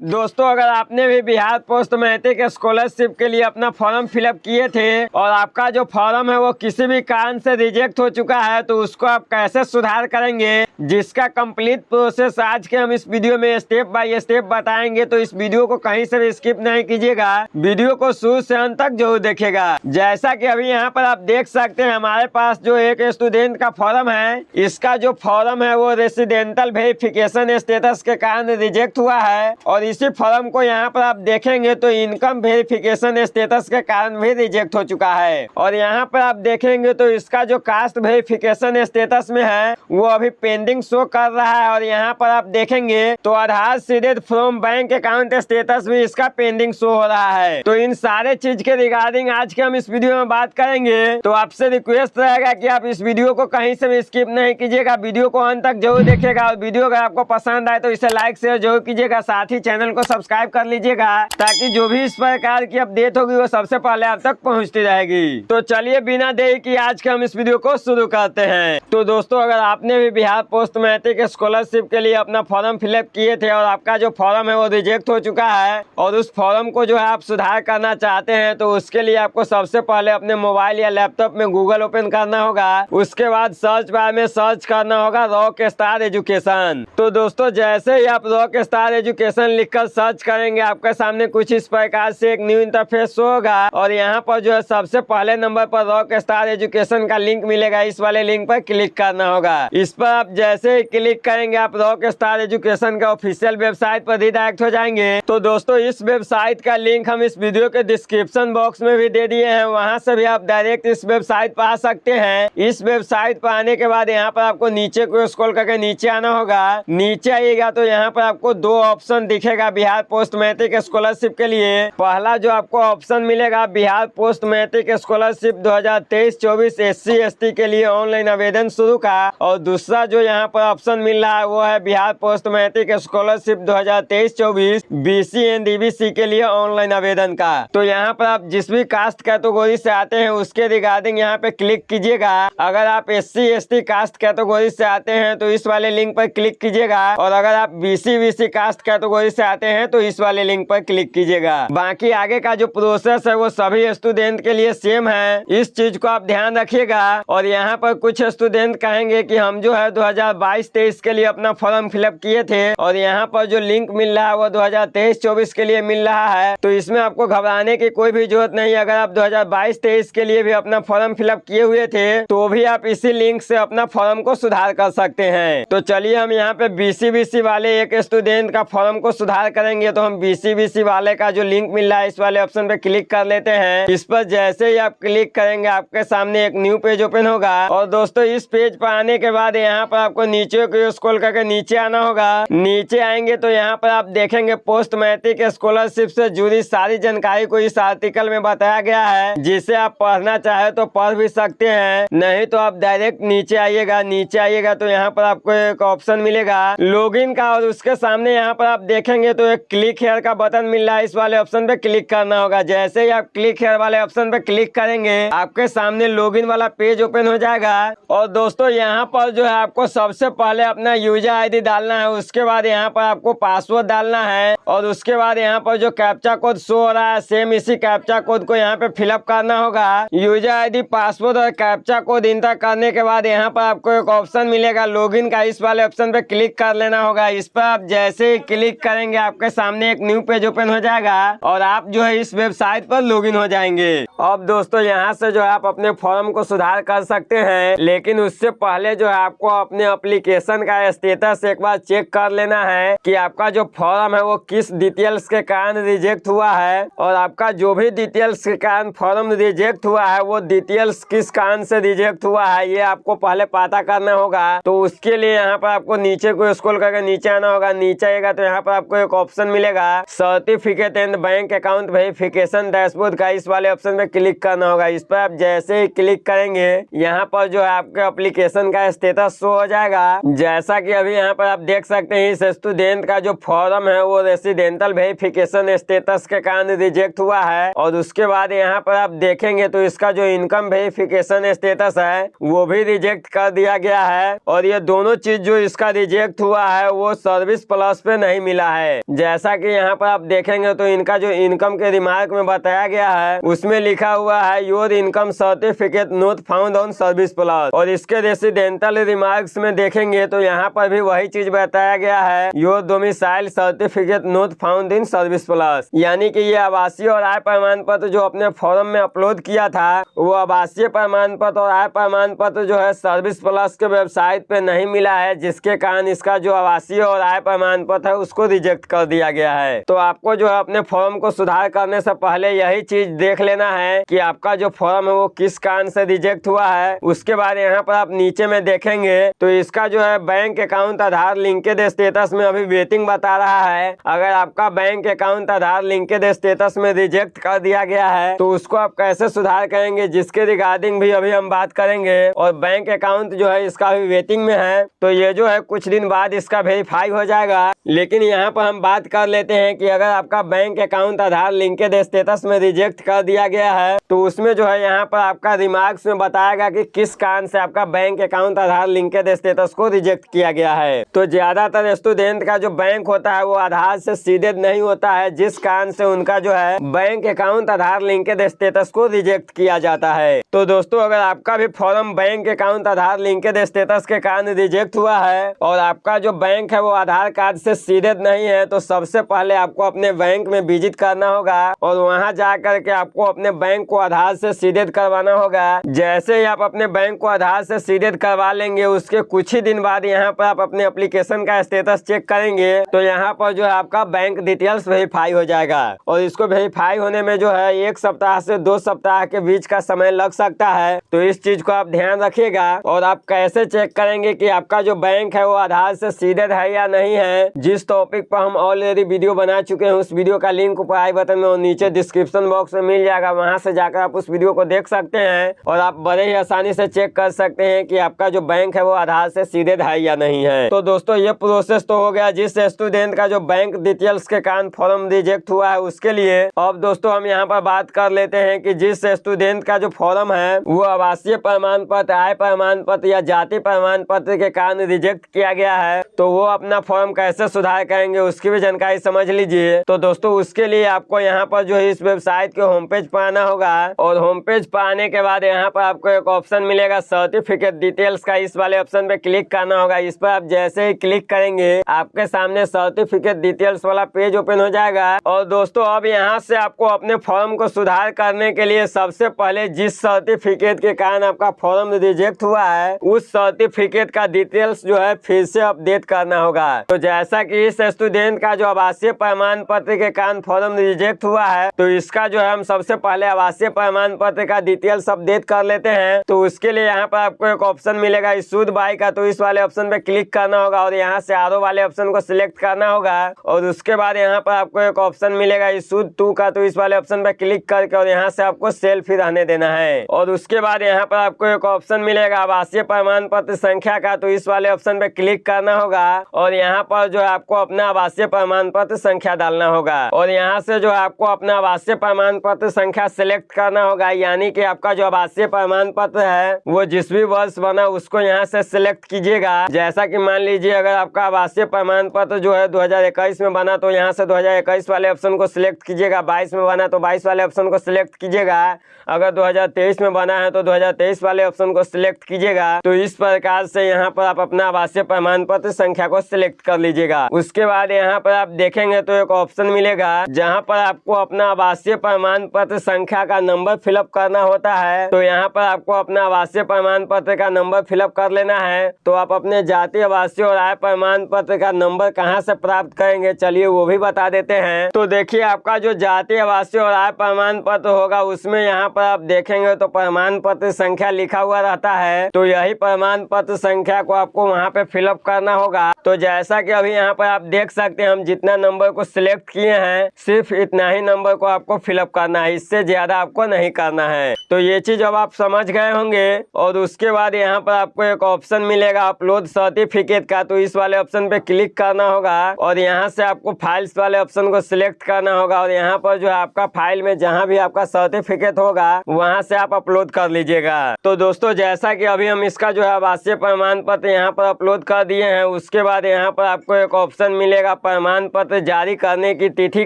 दोस्तों, अगर आपने भी बिहार पोस्ट मैट्रिक स्कॉलरशिप के लिए अपना फॉर्म फिलअप किए थे और आपका जो फॉर्म है वो किसी भी कारण से रिजेक्ट हो चुका है, तो उसको आप कैसे सुधार करेंगे, जिसका कंप्लीट प्रोसेस आज के हम इस वीडियो में स्टेप बाय स्टेप बताएंगे। तो इस वीडियो को कहीं से भी स्किप नहीं कीजिएगा, वीडियो को शुरू से अंत तक जरूर देखिएगा। जैसा कि अभी यहाँ पर आप देख सकते हैं, हमारे पास जो एक स्टूडेंट का फॉर्म है, इसका जो फॉर्म है वो रेसिडेंटल वेरिफिकेशन स्टेटस के कारण रिजेक्ट हुआ है। और इसी फॉर्म को यहाँ पर आप देखेंगे तो इनकम वेरिफिकेशन स्टेटस के कारण भी रिजेक्ट हो चुका है। और यहाँ पर आप देखेंगे तो इसका जो कास्ट वेरिफिकेशन स्टेटस में है वो अभी पेंडिंग शो कर रहा है। और यहाँ पर आप देखेंगे तो Aadhaar seeded from bank account status भी इसका पेंडिंग शो हो रहा है। तो इन सारे चीज के रिगार्डिंग आज के हम इस वीडियो में बात करेंगे। तो आपसे रिक्वेस्ट रहेगा कि आप इस वीडियो को कहीं से भी स्किप नहीं कीजिएगा, वीडियो को अंत तक जरूर देखिएगा। और वीडियो अगर आपको पसंद आए तो इसे लाइक शेयर जरूर कीजिएगा, साथ ही चैनल को सब्सक्राइब कर लीजिएगा, ताकि जो भी इस प्रकार की अपडेट होगी वो सबसे पहले आप तक पहुंचती रहेगी। तो चलिए बिना देरी की आज के हम इस वीडियो को शुरू करते हैं। तो दोस्तों, अगर आपने भी बिहार पोस्ट मैट्रिक स्कॉलरशिप के लिए अपना फॉर्म फिलअप किए थे और आपका जो फॉर्म है वो रिजेक्ट हो चुका है और उस फॉर्म को जो है आप सुधार करना चाहते हैं, तो उसके लिए आपको सबसे पहले अपने मोबाइल या लैपटॉप में गूगल ओपन करना होगा। उसके बाद सर्च बार में सर्च करना होगा रॉक स्टार एजुकेशन। तो दोस्तों, जैसे ही आप रॉक स्टार एजुकेशन लिखकर सर्च करेंगे, आपके सामने कुछ इस प्रकार से एक न्यू इंटरफेस होगा। और यहाँ पर जो है सबसे पहले नंबर पर रॉक स्टार एजुकेशन का लिंक मिलेगा, इस वाले लिंक पर क्लिक करना होगा। इस पर आप जैसे ही क्लिक करेंगे आप रॉक स्टार एजुकेशन का ऑफिशियल वेबसाइट पर रिडायरेक्ट हो जाएंगे। तो दोस्तों, इस वेबसाइट का लिंक हम इस वीडियो के डिस्क्रिप्शन बॉक्स में भी दे दिए हैं, वहाँ से भी आप डायरेक्ट इस वेबसाइट पर आ सकते हैं। इस वेबसाइट पर आने के बाद यहाँ पर आपको नीचे को स्क्रॉल करके नीचे आना होगा। नीचे आइएगा तो यहाँ पर आपको दो ऑप्शन दिखेगा बिहार पोस्ट मैट्रिक स्कॉलरशिप के लिए। पहला जो आपको ऑप्शन मिलेगा Bihar post matric scholarship 2023-24 SC ST के लिए ऑनलाइन आवेदन शुरू का। और दूसरा जो यहाँ पर ऑप्शन मिल रहा है वो है Bihar post matric scholarship 2023-24 BC and DBC के लिए ऑनलाइन आवेदन का। तो यहाँ पर आप जिस भी कास्ट कैटेगरी से आते हैं उसके रिगार्डिंग यहाँ पे क्लिक कीजिएगा। अगर आप SC ST कास्ट कैटेगरी से आते हैं तो इस वाले लिंक पर क्लिक कीजिएगा, और अगर आप BC कास्ट कैटेगरी से आते हैं तो इस वाले लिंक पर क्लिक कीजिएगा। बाकी आगे का जो प्रोसेस है वो सभी स्टूडेंट के लिए सेम है, इस चीज को आप ध्यान रखिएगा। और यहाँ पर कुछ स्टूडेंट कहेंगे कि हम जो है 2022-23 के लिए अपना फॉर्म फिलअप किए थे और यहाँ पर जो लिंक मिल रहा है वो 2023-24 के लिए मिल रहा है। तो इसमें आपको घबराने की कोई भी जरूरत नहीं। अगर आप 2022-23 के लिए भी अपना फॉर्म फिलअप किए हुए थे तो भी आप इसी लिंक से अपना फॉर्म को सुधार कर सकते हैं। तो चलिए हम यहाँ पे BC वाले एक स्टूडेंट का फॉर्म को सुधार करेंगे। तो हम BC वाले का जो लिंक मिल रहा है इस वाले ऑप्शन पे क्लिक कर लेते हैं। इस पर जैसे ही आप क्लिक करेंगे आपके सामने एक न्यू पेज ओपन होगा। और दोस्तों, इस पेज पर आने के बाद यहाँ पर आपको नीचे को स्क्रॉल करके नीचे आना होगा। नीचे आएंगे तो यहाँ पर आप देखेंगे पोस्ट मैट्रिक स्कॉलरशिप से जुड़ी सारी जानकारी को इस आर्टिकल में बताया गया है, जिसे आप पढ़ना चाहे तो पढ़ भी सकते हैं, नहीं तो आप डायरेक्ट नीचे आइएगा। नीचे आइएगा तो यहाँ पर आपको एक ऑप्शन मिलेगा लॉगिन का, और उसके सामने यहाँ पर आप देखेंगे तो एक क्लिक हेयर का बटन मिल रहा है, इस वाले ऑप्शन पे क्लिक करना होगा। जैसे ही आप क्लिक हेयर वाले ऑप्शन पे क्लिक करेंगे आपके सामने लॉगिन वाला पेज ओपन हो जाएगा। और दोस्तों, यहाँ पर जो है आपको सबसे पहले अपना यूजर ID डालना है, उसके बाद यहाँ पर आपको पासवर्ड डालना है, और उसके बाद यहाँ पर जो कैप्चा कोड शो हो रहा है सेम इसी कैप्चा कोड को यहाँ पे फिलअप करना होगा। यूजर ID, पासवर्ड और कैप्चा कोड इंटर करने के बाद यहाँ पर आपको एक ऑप्शन मिलेगा लॉगिन का, इस वाले ऑप्शन पे क्लिक कर लेना होगा। इस पर आप जैसे ही क्लिक करेंगे आपके सामने एक न्यू पेज ओपन हो जाएगा और आप जो है इस वेबसाइट पर लॉगिन हो जाएंगे। अब दोस्तों, यहाँ से जो है आप अपने फॉर्म को सुधार कर सकते हैं, लेकिन उससे पहले जो है आपको अपने एप्लीकेशन का स्टेटस एक बार चेक कर लेना है कि आपका जो फॉर्म है वो किस डिटेल्स के कारण रिजेक्ट हुआ है। और आपका जो भी डिटेल्स के कारण फॉर्म रिजेक्ट हुआ है वो डिटेल्स किस कारण से रिजेक्ट हुआ है ये आपको पहले पता करना होगा। तो उसके लिए यहाँ पर आपको नीचे को स्क्रॉल करके नीचे आना होगा। नीचे आएगा तो यहाँ पर आपको एक ऑप्शन मिलेगा certificate and bank account verification dashboard का, इस वाले ऑप्शन पे क्लिक करना होगा। इस पर आप जैसे ही क्लिक करेंगे यहाँ पर जो है आपके एप्लीकेशन का स्टेटस शो हो जाएगा। जैसा कि अभी यहाँ पर आप देख सकते हैं इस स्टूडेंट का जो फॉर्म है वो रेसिडेंटल वेरिफिकेशन स्टेटस के कारण रिजेक्ट हुआ है। और उसके बाद यहाँ पर आप देखेंगे तो इसका जो इनकम वेरिफिकेशन स्टेटस है वो भी रिजेक्ट कर दिया गया है। और ये दोनों चीज जो इसका रिजेक्ट हुआ है वो सर्विस प्लस पे नहीं मिला है। जैसा कि यहाँ पर आप देखेंगे तो इनका जो इनकम के रिमार्क में बताया गया है उसमें लिखा हुआ है your income certificate not found on service plus. और इसके रेसिडेंटल रिमार्क्स में देखेंगे तो यहाँ पर भी वही चीज बताया गया है your domicile certificate not found in service plus. यानी कि ये आवासीय और आय प्रमाण पत्र जो अपने फॉर्म में अपलोड किया था वो आवासीय प्रमाण पत्र और आय प्रमाण पत्र जो है सर्विस प्लस के वेबसाइट पे नहीं मिला है, जिसके कारण इसका जो आवासीय और आय प्रमाण पत्र है उसको रिजेक्ट कर दिया गया है। तो आपको जो है अपने फॉर्म को सुधार करने से पहले यही चीज देख लेना है कि आपका जो फॉर्म है वो किस कारण से रिजेक्ट हुआ है। उसके बाद यहाँ पर आप नीचे में देखेंगे तो इसका जो है बैंक अकाउंट आधार लिंकेज स्टेटस में अभी वेटिंग बता रहा है। अगर आपका बैंक अकाउंट आधार लिंकेज स्टेटस में रिजेक्ट कर दिया गया है तो उसको आप कैसे सुधार करेंगे, जिसके रिगार्डिंग भी अभी हम बात करेंगे। और बैंक अकाउंट जो है इसका भी वेटिंग में है, तो ये जो है कुछ दिन बाद इसका वेरीफाई हो जाएगा। लेकिन यहाँ पर हम बात कर लेते हैं कि अगर आपका बैंक अकाउंट आधार लिंकेज स्टेटस में रिजेक्ट कर दिया गया है तो उसमें जो है यहाँ पर आपका रिमार्क्स में बताएगा कि किस कारण से आपका बैंक अकाउंट आधार लिंकेज स्टेटस को रिजेक्ट किया गया है। तो ज्यादातर स्टूडेंट का जो बैंक होता है वो आधार से सीधे नहीं होता है, जिस कारण से उनका जो है बैंक अकाउंट आधार लिंकेज स्टेटस को रिजेक्ट किया जाता है। तो दोस्तों अगर आपका भी फॉर्म बैंक अकाउंट आधार लिंकेज स्टेटस के कारण रिजेक्ट हुआ है और आपका जो बैंक है वो आधार कार्ड से सीधे नहीं है तो सबसे पहले आपको अपने बैंक में विजिट करना होगा और वहां जा करके आपको अपने बैंक को आधार से सीधे करवाना होगा। जैसे ही आप अपने बैंक को आधार से सीधे करवा लेंगे उसके कुछ ही दिन बाद यहाँ पर आप अपने एप्लीकेशन का स्टेटस चेक करेंगे तो यहाँ पर जो है आपका बैंक डिटेल्स वेरीफाई हो जाएगा। और इसको वेरीफाई होने में जो है 1 सप्ताह से 2 सप्ताह के बीच का समय लग सकता है। तो इस चीज को आप ध्यान रखिएगा। और आप कैसे चेक करेंगे कि आपका जो बैंक है वो आधार से सीधे है या नहीं है, जिस टॉपिक पर हम ऑलरेडी वीडियो बना चुके हैं उस वीडियो का लिंक ऊपर आई बटन में और नीचे डिस्क्रिप्शन बॉक्स में मिल जाएगा, वहां से जाकर आप उस वीडियो को देख सकते हैं और आप बड़े ही आसानी से चेक कर सकते हैं कि आपका जो बैंक है वो आधार से सीधे है या नहीं है। तो दोस्तों ये प्रोसेस तो हो गया जिस स्टूडेंट का जो बैंक डिटेल्स के कारण फॉर्म रिजेक्ट हुआ है उसके लिए। अब दोस्तों हम यहाँ पर बात कर लेते हैं कि जिस स्टूडेंट का जो फॉर्म है वो आवासीय प्रमाण पत्र, आय प्रमाण पत्र या जाति प्रमाण पत्र के कारण रिजेक्ट किया गया है तो वो अपना फॉर्म कैसे सुधार करेंगे उसकी भी जानकारी समझ लीजिए। तो दोस्तों उसके लिए आपको यहाँ पर जो है इस वेबसाइट के होम पेज पर आना होगा और होम पेज पर आने के बाद यहाँ पर आपको एक ऑप्शन मिलेगा सर्टिफिकेट डिटेल्स का, इस वाले ऑप्शन पे क्लिक करना होगा। इस पर आप जैसे ही क्लिक करेंगे आपके सामने सर्टिफिकेट डिटेल्स वाला पेज ओपन हो जाएगा। और दोस्तों अब यहाँ से आपको अपने फॉर्म को सुधार करने के लिए सबसे पहले जिस सर्टिफिकेट के कारण आपका फॉर्म रिजेक्ट हुआ है उस सर्टिफिकेट का डिटेल्स जो है फिर से अपडेट करना होगा। तो जैसा कि इस स्टूडेंट का जो आवासीय प्रमाण पत्र के कारण फॉर्म रिजेक्ट हुआ है तो इसका जो है हम सबसे पहले आवासीय प्रमाण पत्र का डिटेल्स अपडेट कर लेते हैं। तो उसके लिए यहाँ पर आपको एक ऑप्शन मिलेगा इशूड बाय का, तो इस वाले ऑप्शन पे क्लिक करना होगा और यहाँ से आरो वाले ऑप्शन को सिलेक्ट करना होगा। और उसके बाद यहाँ पर आपको एक ऑप्शन मिलेगा इशूड टू का, तो इस वाले ऑप्शन पे क्लिक करके और यहाँ से आपको सेल्फ ही रहने देना है। और उसके बाद यहाँ पर आपको एक ऑप्शन मिलेगा आवासीय प्रमाण पत्र संख्या का, तो इस वाले ऑप्शन पे क्लिक करना होगा और यहाँ पर जो है आपको अपना आवासीय प्रमाण पत्र संख्या डालना होगा। और यहाँ से जो है आपको अपना आवासीय प्रमाण पत्र संख्या सिलेक्ट करना होगा, यानी कि आपका जो आवासीय प्रमाण पत्र है वो जिस भी वर्ष बना उसको यहाँ से सिलेक्ट कीजिएगा। जैसा कि मान लीजिए अगर आपका आवासीय प्रमाण पत्र जो है 2021 में बना तो यहाँ से 2021 वाले ऑप्शन को सिलेक्ट कीजिएगा, 22 में बना तो 22 वाले ऑप्शन को सिलेक्ट कीजिएगा, अगर 2023 में बना है तो 2023 वाले ऑप्शन को सिलेक्ट कीजिएगा। तो इस प्रकार से यहाँ पर आप अपना आवासीय प्रमाण पत्र संख्या को सिलेक्ट कर लीजिएगा। उसके बाद यहाँ पर आप देखेंगे तो एक ऑप्शन मिलेगा जहाँ पर आपको अपना आवासीय प्रमाण पत्र संख्या का नंबर फिलअप करना होता है। तो यहाँ पर आपको अपना आवासीय प्रमाण पत्र का नंबर फिलअप कर लेना है। तो आप अपने जाति आवासीय और आय प्रमाण पत्र का नंबर कहाँ से प्राप्त करेंगे चलिए वो भी बता देते हैं। तो देखिए आपका जो जाति आवासीय और आय प्रमाण पत्र होगा उसमें यहाँ पर आप देखेंगे तो प्रमाण पत्र संख्या लिखा हुआ रहता है, तो यही प्रमाण पत्र संख्या को आपको वहाँ पे फिलअप करना होगा। तो जैसा कि अभी यहाँ पर आप देख सकते हैं, हम जितना नंबर को सिलेक्ट किए हैं सिर्फ इतना ही नंबर को आपको फिलअप करना है, इससे ज्यादा आपको नहीं करना है। तो ये चीज अब आप समझ गए होंगे। और उसके बाद यहाँ पर आपको एक ऑप्शन मिलेगा अपलोड सर्टिफिकेट का, तो इस वाले ऑप्शन पे क्लिक करना होगा और यहाँ से आपको फाइल्स वाले ऑप्शन को सिलेक्ट करना होगा और यहाँ पर जो है आपका फाइल में जहाँ भी आपका सर्टिफिकेट होगा वहाँ से आप अपलोड कर लीजिएगा। तो दोस्तों जैसा कि अभी हम इसका जो है आवासीय प्रमाण पत्र यहाँ पर अपलोड कर दिए हैं, उसके बाद यहाँ पर आपको एक ऑप्शन मिलेगा प्रमाण पत्र जारी करने की तिथि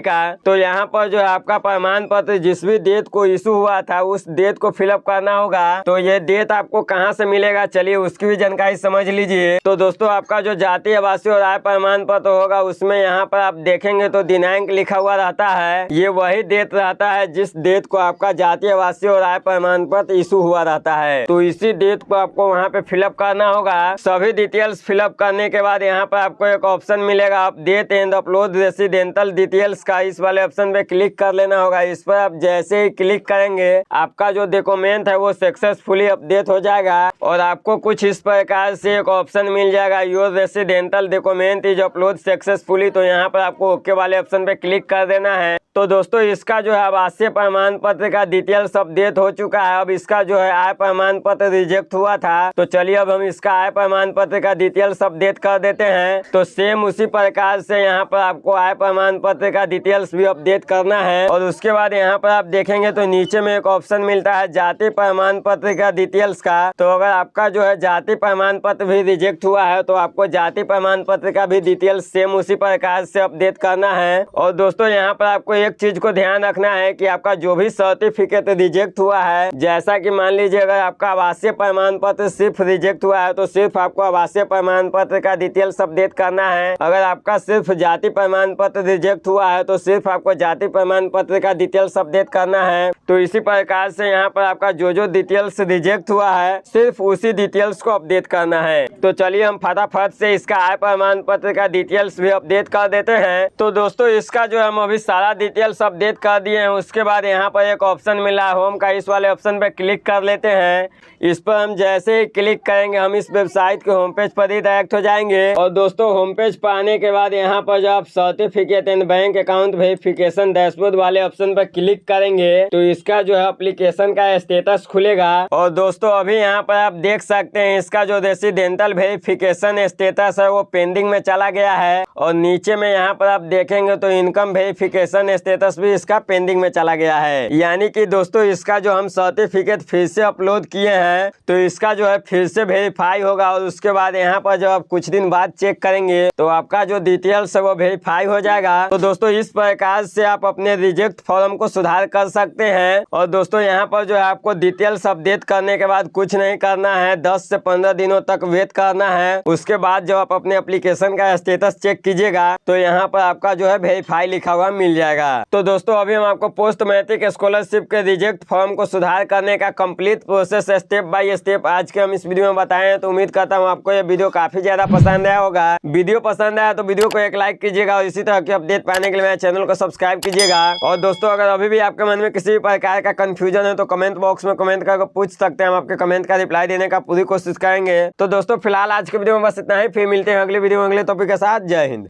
का। तो यहाँ पर जो है आपका प्रमाण पत्र जिस भी डेट को इशू हुआ था उस डेट को फिलअप करना होगा। तो ये डेट आपको कहाँ से मिलेगा, चलिए उसकी भी जानकारी समझ लीजिए। तो दोस्तों आपका जो जाति आवासीय और आय प्रमाण पत्र होगा उसमें यहाँ पर आप देखेंगे तो दिनांक लिखा हुआ रहता है, ये वही डेट रहता है जिस डेट को आपका जाति आवासीय और आय प्रमाण पत्र इशू हुआ रहता है। तो इसी डेट को आपको वहाँ पे फिलअप करना होगा। सभी डिटेल्स फिलअप करने के बाद यहाँ पर आपको एक ऑप्शन मिलेगा update and upload residential details का, इस वाले ऑप्शन पे क्लिक कर लेना होगा। इस पर आप जैसे ही क्लिक करेंगे आपका जो डॉक्यूमेंट है वो सक्सेसफुली अपडेट हो जाएगा और आपको कुछ इस प्रकार से एक ऑप्शन मिल जाएगा your residential document is upload successfully. तो यहाँ पर आपको ओके वाले ऑप्शन पे क्लिक कर देना है। तो दोस्तों इसका जो है आवासीय प्रमाण पत्र का डिटेल्स अपडेट हो चुका है। अब इसका जो है आय प्रमाण पत्र रिजेक्ट हुआ था, तो चलिए अब हम इसका आय प्रमाण पत्र का डिटेल्स अपडेट कर देते हैं। तो सेम उसी प्रकार से यहाँ पर आपको आय प्रमाण पत्र का डिटेल्स भी अपडेट करना है और उसके बाद यहाँ पर आप देखेंगे तो नीचे में एक ऑप्शन मिलता है जाति प्रमाण पत्र का डिटेल्स का। तो अगर आपका जो है जाति प्रमाण पत्र भी रिजेक्ट हुआ है तो आपको जाति प्रमाण पत्र का भी डिटेल्स सेम उसी प्रकार से अपडेट करना है। और दोस्तों यहाँ पर आपको एक चीज को ध्यान रखना है कि आपका जो भी सर्टिफिकेट रिजेक्ट हुआ है, जैसा कि मान लीजिए अगर आपका आवासीय प्रमाण पत्र सिर्फ रिजेक्ट हुआ है तो सिर्फ आपको आवासीय प्रमाण पत्र का डिटेल्स अपडेट करना है। अगर आपका सिर्फ जाति प्रमाण पत्र रिजेक्ट हुआ है तो सिर्फ आपको जाति प्रमाण पत्र का डिटेल्स अपडेट करना है। तो इसी प्रकार से यहाँ पर आपका जो डिटेल्स रिजेक्ट हुआ है सिर्फ उसी डिटेल्स को अपडेट करना है। तो चलिए हम फटाफट से इसका आय प्रमाण पत्र का डिटेल्स भी अपडेट कर देते हैं। तो दोस्तों इसका जो हम अभी सारा डिटेल्स अपडेट कर दिए हैं। उसके बाद यहाँ पर एक ऑप्शन मिला होम का, इस वाले ऑप्शन पे क्लिक कर लेते हैं। इस पर हम जैसे ही क्लिक करेंगे हम इस वेबसाइट के होम पेज पर ही डायरेक्ट हो जाएंगे। और दोस्तों होम पेज पर आने के बाद यहाँ पर जो आप certificate and bank account verification dashboard वाले ऑप्शन पर क्लिक करेंगे तो इसका जो है एप्लीकेशन का स्टेटस खुलेगा। और दोस्तों अभी यहाँ पर आप देख सकते हैं इसका जो रेसिडेंटल वेरिफिकेशन स्टेटस है वो पेंडिंग में चला गया है और नीचे में यहाँ पर आप देखेंगे तो इनकम वेरिफिकेशन स्टेटस भी इसका पेंडिंग में चला गया है। यानी कि दोस्तों इसका जो हम सर्टिफिकेट फिर से अपलोड किए हैं तो इसका जो है फिर से वेरीफाई होगा और उसके बाद यहाँ पर जब आप कुछ दिन बाद चेक करेंगे तो आपका जो डिटेल्स है वो वेरीफाई हो जाएगा। तो दोस्तों इस प्रकार से आप अपने रिजेक्ट फॉर्म को सुधार कर सकते हैं। और दोस्तों यहाँ पर जो है आपको डिटेल्स अपडेट करने के बाद कुछ नहीं करना है, 10 से 15 दिनों तक वेट करना है। उसके बाद जब आप अपने एप्लीकेशन का स्टेटस चेक कीजिएगा तो यहाँ पर आपका जो है वेरीफाई लिखा हुआ मिल जाएगा। तो दोस्तों अभी हम आपको पोस्ट मैट्रिक स्कॉलरशिप के रिजेक्ट फॉर्म को सुधार करने का complete process step by step आज के हम इस वीडियो में बताए हैं। तो उम्मीद करता हूँ आपको ये वीडियो काफी ज्यादा पसंद आया होगा। वीडियो पसंद आया तो वीडियो को एक लाइक कीजिएगा और इसी तरह की अपडेट पाने के लिए मेरे चैनल को सब्सक्राइब कीजिएगा। और दोस्तों अगर अभी भी आपके मन में किसी भी प्रकार का कंफ्यूजन है तो कमेंट बॉक्स में कमेंट करके पूछ सकते हैं, हम आपके कमेंट का रिप्लाई देने का पूरी कोशिश करेंगे। तो दोस्तों फिलहाल आज के वीडियो में बस इतना ही, फिर मिलते हैं अगली वीडियो में अगले टॉपिक के साथ। जय हिंद।